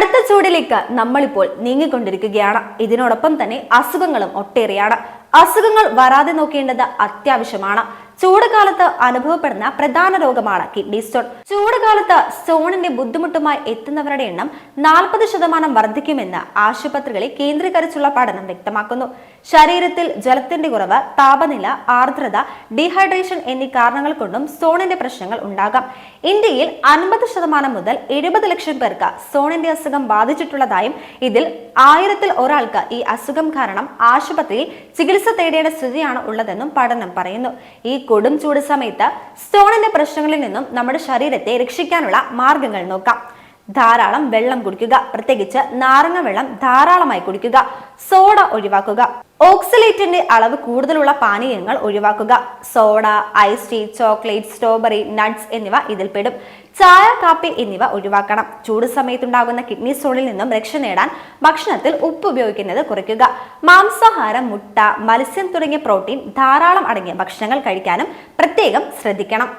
കടുത്ത ചൂടിലേക്ക് നമ്മളിപ്പോൾ നീങ്ങിക്കൊണ്ടിരിക്കുകയാണ്. ഇതിനോടൊപ്പം തന്നെ അസുഖങ്ങളും ഒട്ടേറെയാണ്. അസുഖങ്ങൾ വരാതെ നോക്കേണ്ടത് അത്യാവശ്യമാണ്. ചൂടുകാലത്ത് അനുഭവപ്പെടുന്ന പ്രധാന രോഗമാണ് കിഡ്നി സ്റ്റോൺ. ചൂടുകാലത്ത് സ്റ്റോണിന്റെ ബുദ്ധിമുട്ടുമായി എത്തുന്നവരുടെ എണ്ണം 40% വർദ്ധിക്കുമെന്ന് ആശുപത്രികളെ കേന്ദ്രീകരിച്ചുള്ള പഠനം വ്യക്തമാക്കുന്നു. ശരീരത്തിൽ ജലത്തിന്റെ കുറവ്, താപനില, ആർദ്രത, ഡീഹൈഡ്രേഷൻ എന്നീ കാരണങ്ങൾ കൊണ്ടും സ്റ്റോണിന്റെ പ്രശ്നങ്ങൾ ഉണ്ടാകാം. ഇന്ത്യയിൽ 50% മുതൽ 70 ലക്ഷം പേർക്ക് സ്റ്റോണിന്റെ അസുഖം ബാധിച്ചിട്ടുള്ളതായും ഇതിൽ 1000-ൽ ഒരാൾക്ക് ഈ അസുഖം കാരണം ആശുപത്രിയിൽ ചികിത്സ തേടേണ്ട സ്ഥിതിയാണ് ഉള്ളതെന്നും പഠനം പറയുന്നു. ഈ കൊടും ചൂട് സമയത്ത് സ്റ്റോണിന്റെ പ്രശ്നങ്ങളിൽ നിന്നും നമ്മുടെ ശരീരത്തെ രക്ഷിക്കാനുള്ള മാർഗങ്ങൾ നോക്കാം. ധാരാളം വെള്ളം കുടിക്കുക, പ്രത്യേകിച്ച് നാരങ്ങ വെള്ളം ധാരാളമായി കുടിക്കുക. സോഡ ഒഴിവാക്കുക. ഓക്സലേറ്റിന്റെ അളവ് കൂടുതലുള്ള പാനീയങ്ങൾ ഒഴിവാക്കുക. Soda, ice tea, chocolate, strawberry, nuts എന്നിവ ഇതിൽപ്പെടും. ചായ, കാപ്പി എന്നിവ ഒഴിവാക്കണം. ചൂട് സമയത്തുണ്ടാകുന്ന കിഡ്നി സ്റ്റോണിൽ നിന്നും രക്ഷ നേടാൻ ഭക്ഷണത്തിൽ ഉപ്പ് ഉപയോഗിക്കുന്നത് കുറയ്ക്കുക. മാംസാഹാരം, മുട്ട, മത്സ്യം തുടങ്ങിയ പ്രോട്ടീൻ ധാരാളം അടങ്ങിയ ഭക്ഷണങ്ങൾ കഴിക്കാനും പ്രത്യേകം ശ്രദ്ധിക്കണം.